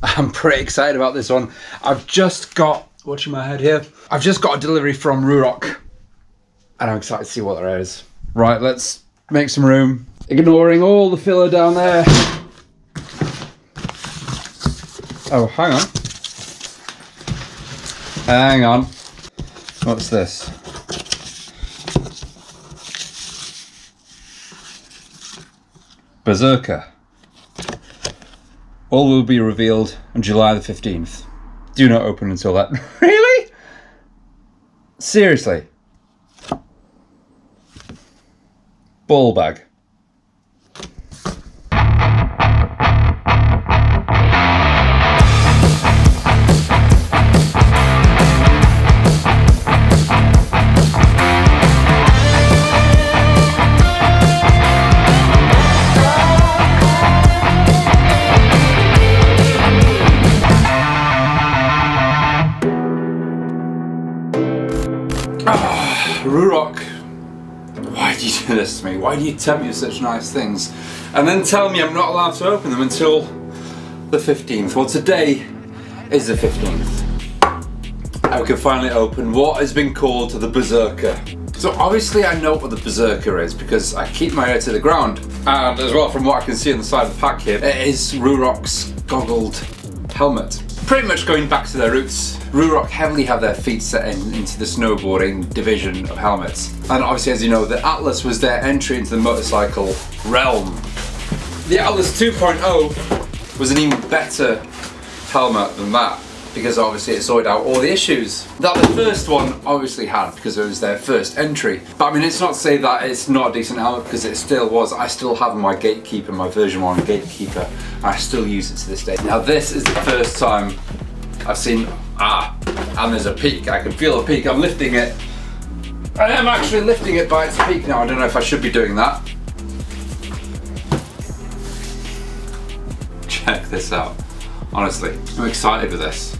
I'm pretty excited about this one. I've just got, watching my head here, I've just got a delivery from Ruroc, and I'm excited to see what there is. Right, let's make some room. Ignoring all the filler down there. Oh, hang on. Hang on. What's this? Berserker. All will be revealed on July the 15th. Do not open until then. Really? Seriously? Ball bag. Ruroc, why do you do this to me? Why do you tempt me with such nice things and then tell me I'm not allowed to open them until the 15th? Well, today is the 15th. I can finally open what has been called the Berserker. So obviously I know what the Berserker is because I keep my ear to the ground, and as well from what I can see on the side of the pack here, it is Ruroc's goggled helmet. Pretty much going back to their roots, Ruroc heavily have their feet set into the snowboarding division of helmets. And obviously, as you know, the Atlas was their entry into the motorcycle realm. The Atlas 2.0 was an even better helmet than that, because obviously it sorted out all the issues that the first one obviously had, because it was their first entry. But I mean, it's not to say that it's not a decent helmet, because it still was. I still have my Gatekeeper, my version 1 Gatekeeper, and I still use it to this day. Now this is the first time I've seen, and there's a peak. I can feel a peak. I'm lifting it. I am actually lifting it by its peak now. I don't know if I should be doing that. Check this out. Honestly, I'm excited with this.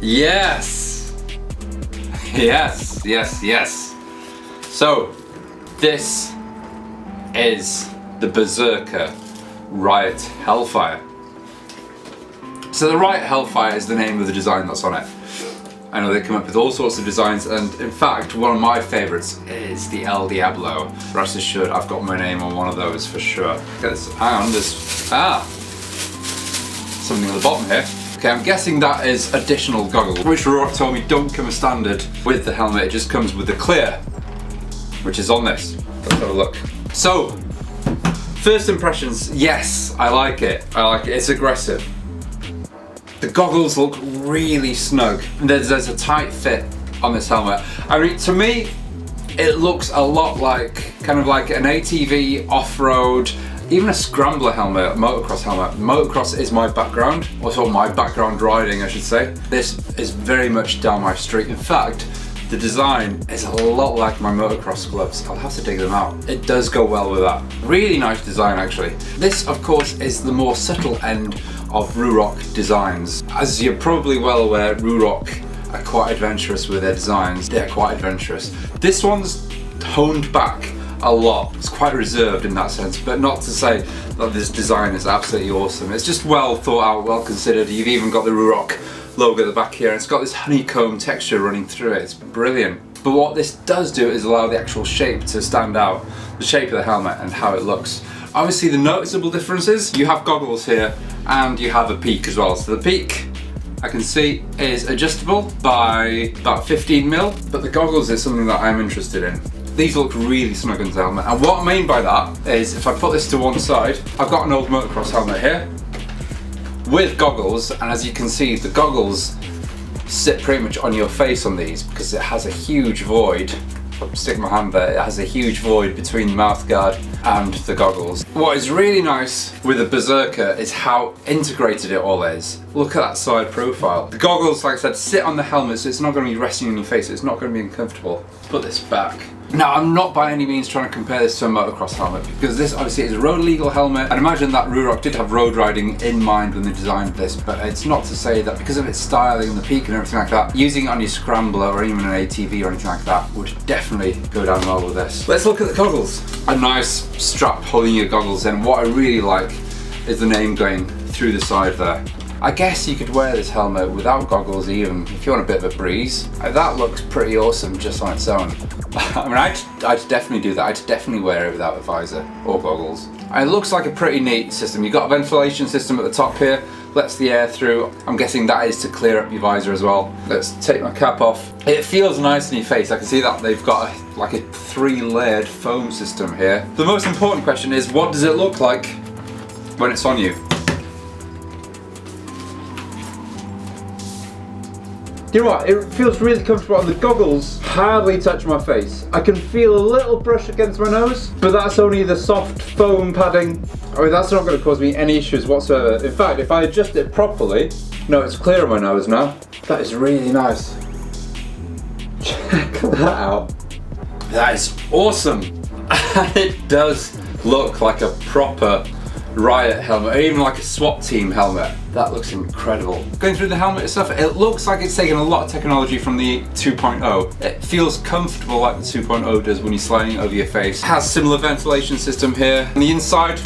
Yes! Yes, yes, yes. So, this is the Berserker Riot Hellfire. So the Riot Hellfire is the name of the design that's on it. I know they come up with all sorts of designs, and in fact one of my favourites is the El Diablo. Rest assured I've got my name on one of those for sure. Look at this, hang on, there's something on the bottom here. Okay, I'm guessing that is additional goggles, which Ruroc told me don't come as standard with the helmet, it just comes with the clear, which is on this. Let's have a look. So, first impressions, yes, I like it. I like it, it's aggressive. The goggles look really snug. There's a tight fit on this helmet. I mean, to me, it looks a lot like, kind of like an ATV, off-road, even a scrambler helmet, a motocross helmet. Motocross is my background, also my background riding, I should say. This is very much down my street. In fact, the design is a lot like my motocross gloves. I'll have to dig them out. It does go well with that. Really nice design, actually. This, of course, is the more subtle end of Ruroc designs. As you're probably well aware, Ruroc are quite adventurous with their designs. They're quite adventurous. This one's honed back a lot. It's quite reserved in that sense, but not to say that this design is absolutely awesome. It's just well thought out, well considered. You've even got the Ruroc logo at the back here, and it's got this honeycomb texture running through it. It's brilliant. But what this does do is allow the actual shape to stand out, the shape of the helmet and how it looks. Obviously the noticeable differences, you have goggles here and you have a peak as well. So the peak, I can see, is adjustable by about 15mm, but the goggles is something that I'm interested in. These look really snug on the helmet, and what I mean by that is if I put this to one side, I've got an old motocross helmet here with goggles, and as you can see, the goggles sit pretty much on your face on these because it has a huge void. If I stick my hand there, it has a huge void between the mouth guard and the goggles. What is really nice with the Berserker is how integrated it all is. Look at that side profile. The goggles, like I said, sit on the helmet, so it's not going to be resting on your face, it's not going to be uncomfortable. Put this back. Now, I'm not by any means trying to compare this to a motocross helmet, because this obviously is a road legal helmet. I'd imagine that Ruroc did have road riding in mind when they designed this, but it's not to say that because of its styling and the peak and everything like that, using it on your scrambler or even an ATV or anything like that would definitely go down well with this. Let's look at the goggles. A nice strap holding your goggles in. What I really like is the name going through the side there. I guess you could wear this helmet without goggles even, if you want a bit of a breeze. That looks pretty awesome just on its own. I mean, I'd definitely do that. I'd definitely wear it without a visor or goggles. It looks like a pretty neat system. You've got a ventilation system at the top here, lets the air through. I'm guessing that is to clear up your visor as well. Let's take my cap off. It feels nice in your face. I can see that they've got like a 3-layered foam system here. The most important question is, what does it look like when it's on you? You know what, it feels really comfortable, and the goggles hardly touch my face. I can feel a little brush against my nose, but that's only the soft foam padding. I mean, that's not going to cause me any issues whatsoever. In fact, if I adjust it properly, no, it's clear on my nose now. That is really nice. Check that out. That is awesome. It does look like a proper Riot helmet, or even like a SWAT team helmet. That looks incredible. Going through the helmet itself, it looks like it's taken a lot of technology from the 2.0. It feels comfortable like the 2.0 does when you're sliding over your face. It has similar ventilation system here. On the inside,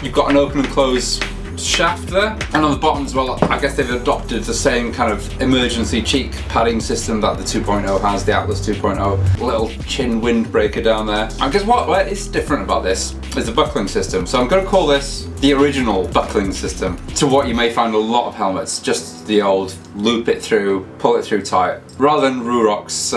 you've got an open and close shaft there, and on the bottom as well, I guess they've adopted the same kind of emergency cheek padding system that the 2.0 has, the Atlas 2.0. Little chin windbreaker down there. I guess what is different about this is the buckling system. So I'm going to call this the original buckling system to what you may find a lot of helmets, just the old loop it through, pull it through tight, rather than Ruroc's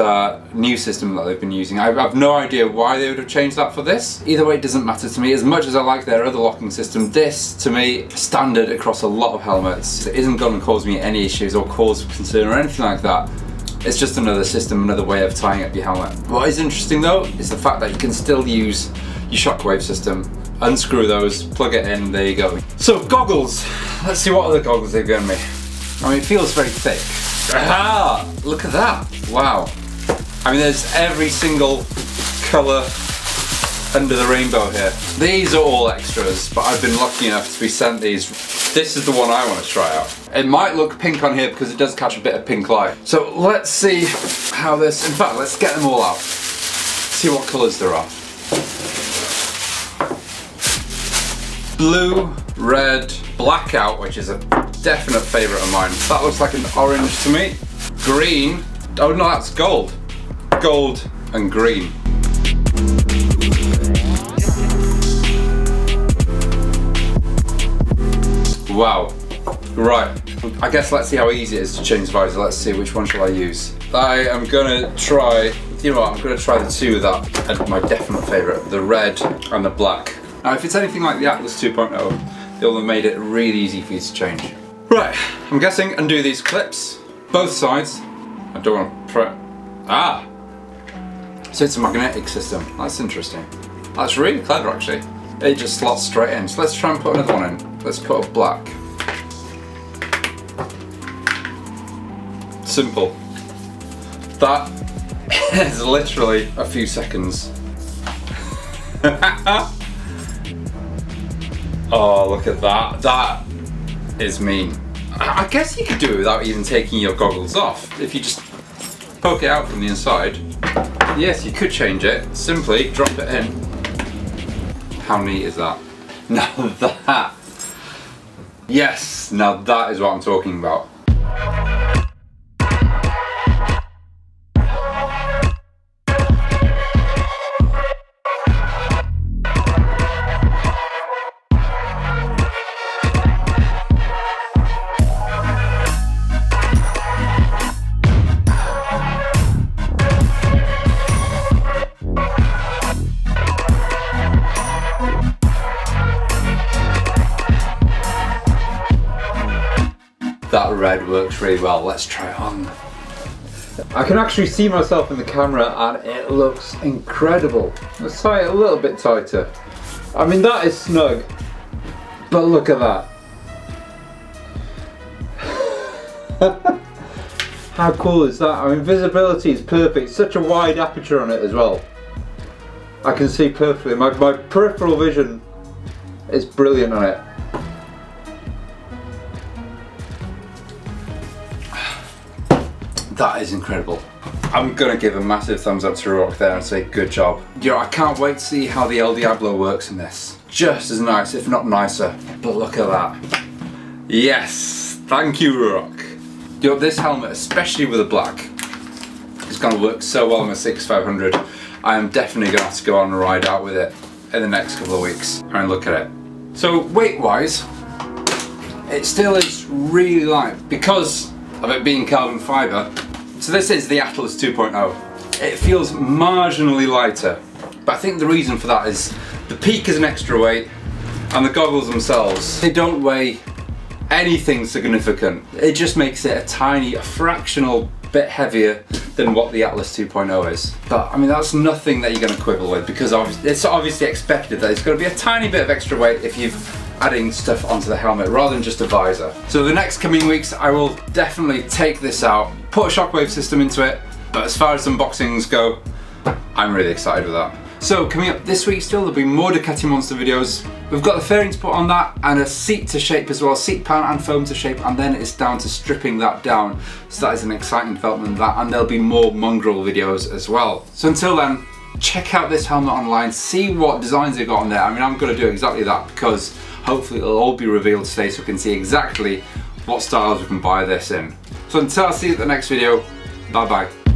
new system that they've been using. I have no idea why they would have changed that for this. Either way, it doesn't matter to me. As much as I like their other locking system, this, to me, standard across a lot of helmets. It isn't going to cause me any issues or cause concern or anything like that. It's just another system, another way of tying up your helmet. What is interesting though, is the fact that you can still use your shockwave system. Unscrew those, plug it in, there you go. So goggles, let's see what other goggles they've given me. I mean, it feels very thick. Ah, look at that, wow. I mean, there's every single colour under the rainbow here. These are all extras, but I've been lucky enough to be sent these. This is the one I want to try out. It might look pink on here because it does catch a bit of pink light. So let's see how this, in fact, let's get them all out. See what colours there are. Blue, red, blackout, which is a definite favourite of mine. That looks like an orange to me. Green, oh no, that's gold. Gold and green. Wow, right. I guess let's see how easy it is to change the visor. Let's see, which one shall I use? I am gonna try, you know what, I'm gonna try the two that are my definite favourite, the red and the black. Now if it's anything like the Atlas 2.0, they'll have made it really easy for you to change. Right, I'm guessing undo these clips, both sides. I don't want to try, so it's a magnetic system, that's interesting. That's really clever actually. It just slots straight in. So let's try and put another one in. Let's put a black. Simple. That is literally a few seconds. Oh, look at that. That is mean. I guess you could do it without even taking your goggles off. If you just poke it out from the inside. Yes, you could change it. Simply drop it in. How neat is that? Now that, yes, now that is what I'm talking about. That red works really well. Let's try it on. I can actually see myself in the camera and it looks incredible. Let's tie it a little bit tighter. I mean, that is snug, but look at that. How cool is that? I mean, visibility is perfect. Such a wide aperture on it as well. I can see perfectly. My peripheral vision is brilliant on it. That is incredible. I'm gonna give a massive thumbs up to Ruroc there and say good job. Yo, I can't wait to see how the El Diablo works in this. Just as nice, if not nicer. But look at that. Yes, thank you Ruroc. Yo, this helmet, especially with the black, is gonna work so well on the 6500. I am definitely gonna have to go on a ride out with it in the next couple of weeks. I mean, look at it. So weight-wise, it still is really light because of it being carbon fibre. So this is the Atlas 2.0. It feels marginally lighter, but I think the reason for that is the peak is an extra weight and the goggles themselves, they don't weigh anything significant. It just makes it a fractional bit heavier than what the Atlas 2.0 is. But I mean, that's nothing that you're going to quibble with because it's obviously expected that it's going to be a tiny bit of extra weight if you're adding stuff onto the helmet rather than just a visor. So the next coming weeks I will definitely take this out, put a shockwave system into it, but as far as unboxings go, I'm really excited with that. So coming up this week still, there'll be more Ducati Monster videos. We've got the fairing to put on that and a seat to shape as well, seat pan and foam to shape, and then it's down to stripping that down. So that is an exciting development of that, and there'll be more mongrel videos as well. So until then, check out this helmet online, see what designs they've got on there. I mean, I'm going to do exactly that because hopefully it'll all be revealed today so we can see exactly what styles we can buy this in. So until I see you at the next video, bye bye.